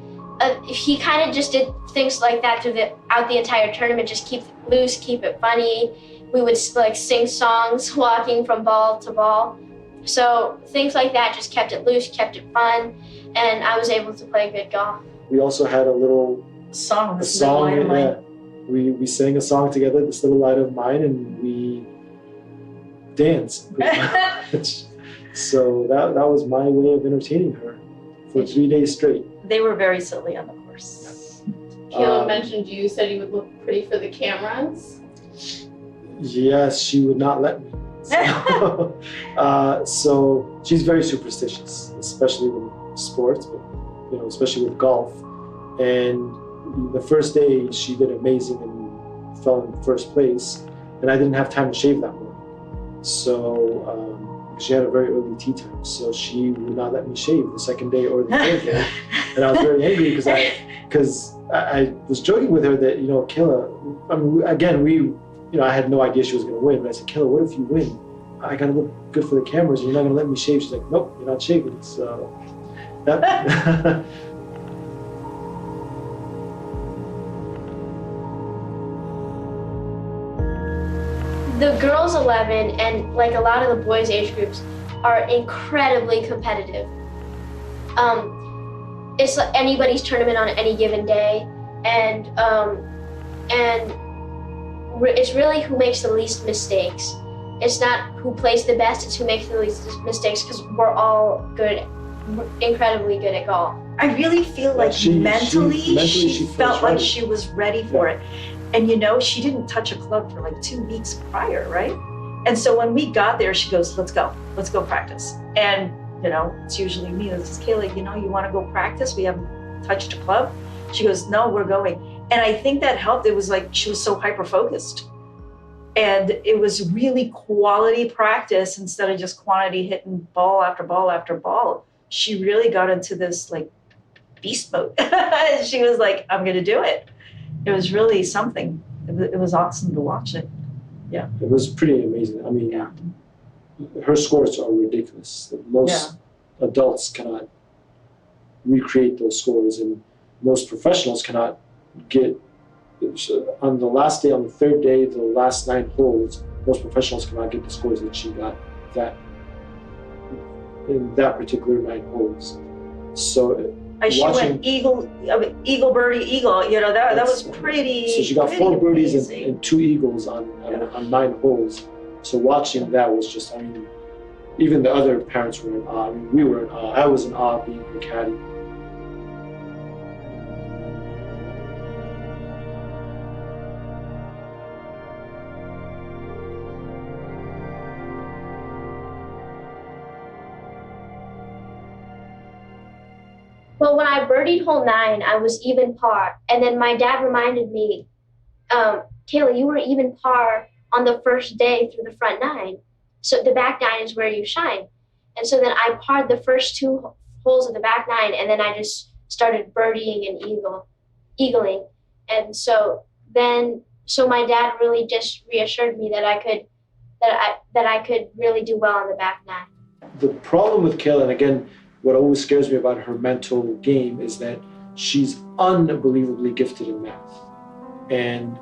he kind of just did things like that throughout the entire tournament. Just keep it loose, keep it funny. We would like sing songs walking from ball to ball. So things like that just kept it loose, kept it fun, and I was able to play good golf. We also had a little Song. Yeah. We sang a song together, This Little Light of Mine, and we danced. So that was my way of entertaining her for 3 days straight. They were very silly on the course. Kaila mentioned you said you would look pretty for the cameras. Yes, she would not let me. So, so she's very superstitious, especially with sports, but especially with golf. And the first day she did amazing and fell in first place, and I didn't have time to shave that morning. So she had a very early tea time, so she would not let me shave the second day or the third day, and I was very angry because I was joking with her that Kaila. I mean, again I had no idea she was going to win, but I said, Kaila, what if you win? I got to look good for the cameras, and you're not going to let me shave. She's like, nope, you're not shaving. So that. The girls 11 and like a lot of the boys' age groups are incredibly competitive. It's like anybody's tournament on any given day, and it's really who makes the least mistakes. It's not who plays the best, it's who makes the least mistakes, because we're all incredibly good at golf. I really feel like mentally she felt like she was ready for it. And she didn't touch a club for like 2 weeks prior, right? And so when we got there, she goes, let's go practice. And it's usually me that says, Kaila, you want to go practice? We haven't touched a club. She goes, no, we're going. And I think that helped. It was like she was so hyper-focused. And it was really quality practice instead of just quantity hitting ball after ball after ball. She really got into this like beast mode. She was like, I'm going to do it. It was really something. It was awesome to watch it. Yeah. It was pretty amazing. I mean, her scores are ridiculous. Most adults cannot recreate those scores, and most professionals cannot get. On the last day, on the third day, the last 9 holes, most professionals cannot get the scores that she got in that particular 9 holes. So she went eagle, birdie, eagle. That was pretty. So she got 4 birdies and 2 eagles on 9 holes. So watching that was just, I mean, even the other parents were in awe. I mean, we were in awe. I was in awe being the caddy. Well, when I birdied hole 9, I was even par. And then my dad reminded me, Kaila, you were even par on the first day through the front 9. So the back 9 is where you shine. And so then I parred the first 2 holes of the back 9, and then I just started birdieing and eagling. And so my dad really just reassured me that I could really do well on the back 9. The problem with Kaila, and again, what always scares me about her mental game is that she's unbelievably gifted in math. And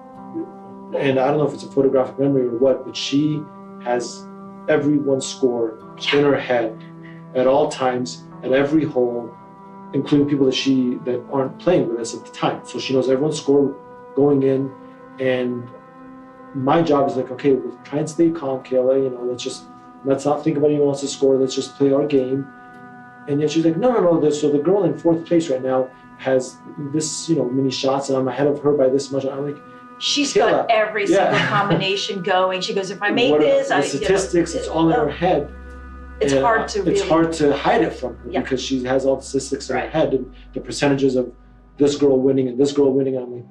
I don't know if it's a photographic memory or what, but she has everyone's score in her head at all times, at every hole, including people that aren't playing with us at the time. So she knows everyone's score going in, and my job is like, okay, we'll try and stay calm, Kaila, let's not think about anyone else's score, let's just play our game. And yet she's like, no. So the girl in 4th place right now has this, many shots, and I'm ahead of her by this much. I'm like, she's got every single combination going. She goes, if I make this, the statistics, it's all in her head. It's hard to hide it from her because she has all the statistics in her head and the percentages of this girl winning and this girl winning. And I'm like,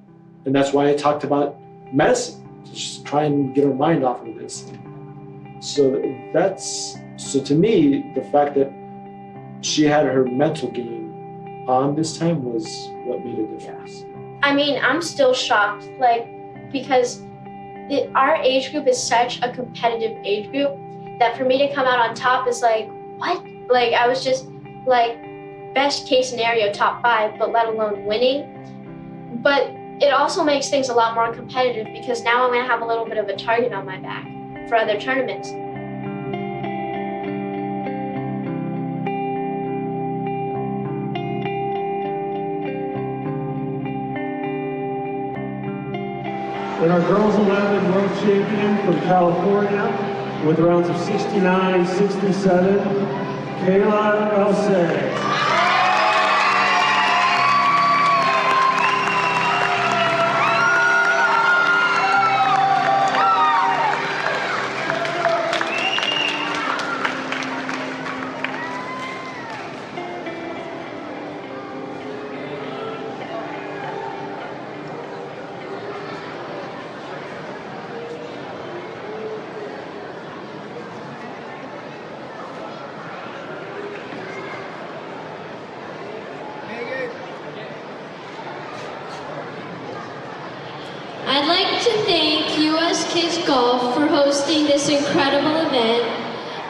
and that's why I talked about medicine, to just try and get her mind off of this. So to me, the fact that she had her mental game on this time was what made a difference. I mean, I'm still shocked, because our age group is such a competitive age group that for me to come out on top is like, what? I was just best case scenario top 5, but let alone winning. But it also makes things a lot more competitive because now I'm gonna have a little bit of a target on my back for other tournaments. And our girls 11 world champion from California, with rounds of 69, 67, Kaila Elsayegh. I'd like to thank US Kids Golf for hosting this incredible event.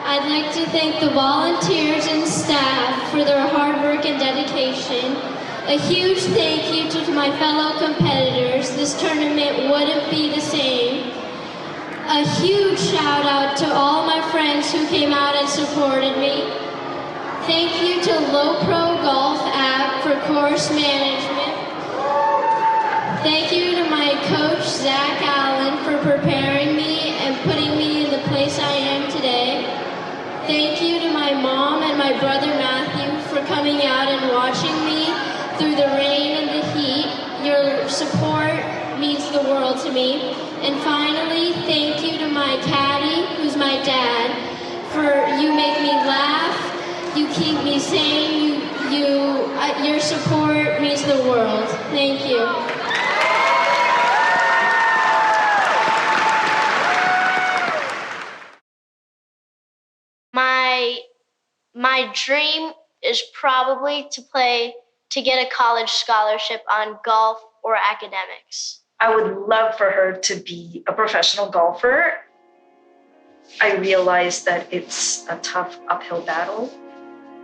I'd like to thank the volunteers and staff for their hard work and dedication. A huge thank you to my fellow competitors. This tournament wouldn't be the same. A huge shout out to all my friends who came out and supported me. Thank you to Low Pro Golf app for course management. Thank you to my coach, Zach Allen, for preparing me and putting me in the place I am today. Thank you to my mom and my brother Matthew for coming out and watching me through the rain and the heat. Your support means the world to me. And finally, thank you to my caddy, who's my dad, for you make me laugh, you keep me sane, your support means the world. Thank you. My dream is probably to get a college scholarship on golf or academics. I would love for her to be a professional golfer. I realize that it's a tough uphill battle,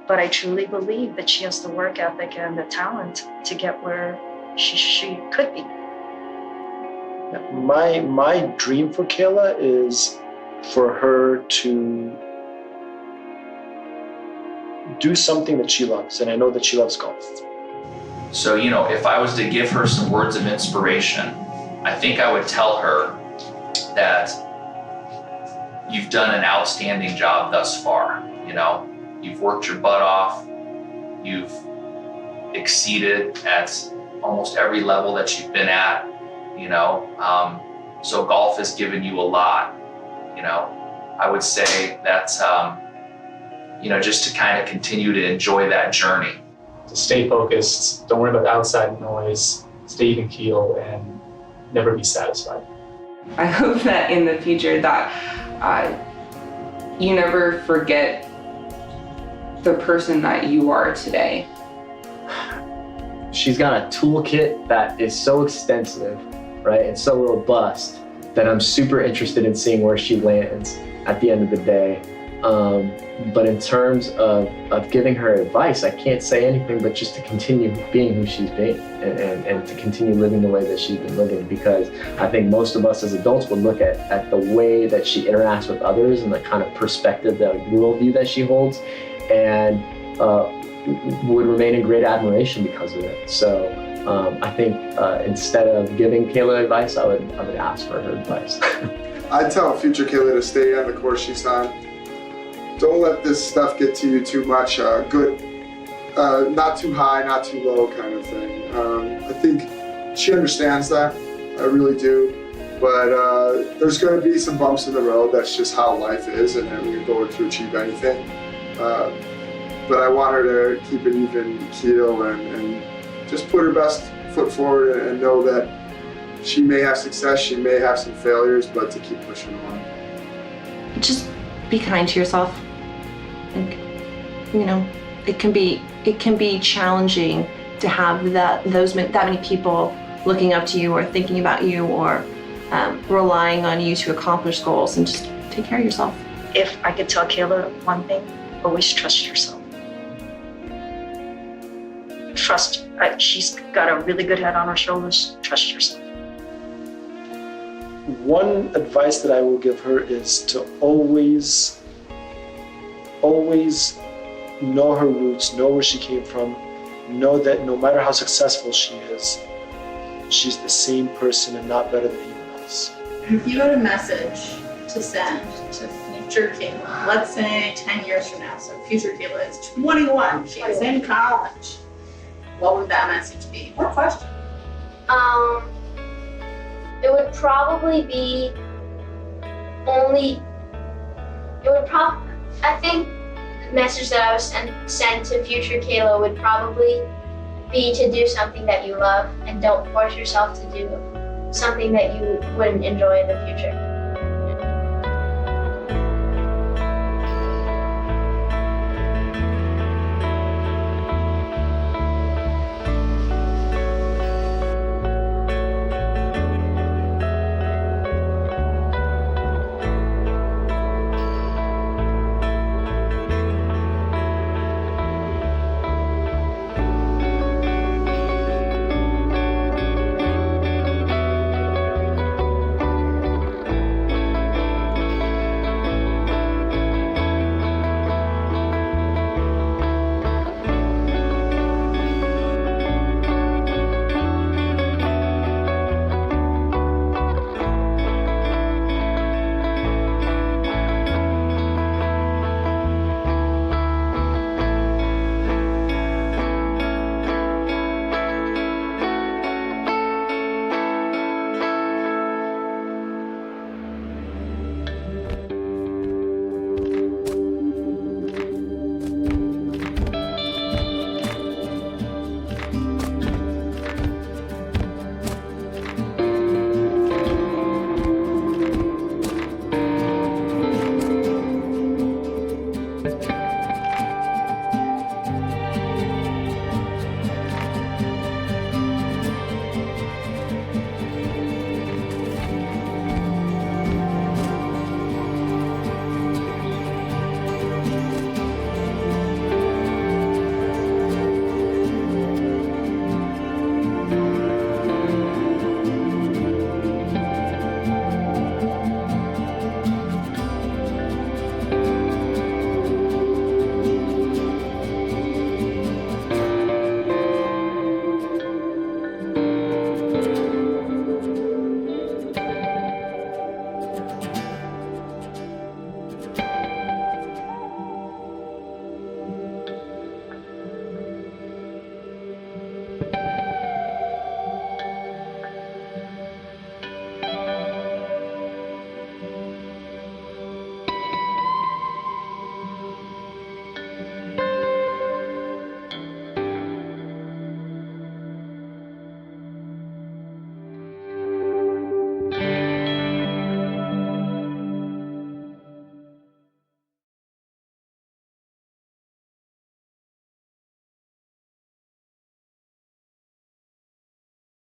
but I truly believe that she has the work ethic and the talent to get where she could be. My dream for Kaila is for her to do something that she loves, and I know that she loves golf. So, if I was to give her some words of inspiration, I think I would tell her that you've done an outstanding job thus far. You've worked your butt off. You've exceeded at almost every level that you've been at, so golf has given you a lot. I would say that's, just to kind of continue to enjoy that journey. To stay focused, don't worry about the outside noise, stay even keel, and never be satisfied. I hope that in the future that you never forget the person that you are today. She's got a toolkit that is so extensive, right, and so robust that I'm super interested in seeing where she lands at the end of the day. But in terms of giving her advice, I can't say anything but just to continue being who she's being and to continue living the way that she's been living, because I think most of us as adults would look at the way that she interacts with others and the kind of perspective, the worldview that she holds, and would remain in great admiration because of it. So I think instead of giving Kaila advice, I would ask for her advice. I'd tell future Kaila to stay on the course she's on. Don't let this stuff get to you too much. Not too high, not too low kind of thing. I think she understands that. I really do. But there's going to be some bumps in the road. That's just how life is, and when you're going to achieve anything. But I want her to keep an even keel and just put her best foot forward and know that she may have success, she may have some failures, but to keep pushing on. Just be kind to yourself. It can be challenging to have that many people looking up to you or thinking about you or relying on you to accomplish goals, and just take care of yourself. If I could tell Kaila one thing, always trust yourself. Trust, she's got a really good head on her shoulders. Trust yourself. One advice that I will give her is to always know her roots, know where she came from, know that no matter how successful she is, she's the same person and not better than anyone else. If you had a message to send to future Kayla, let's say 10 years from now, so future Kayla is 21, she's in college, what would that message be? Or question? It would probably be I think the message that I was send to future Kayla would probably be to do something that you love and don't force yourself to do something that you wouldn't enjoy in the future.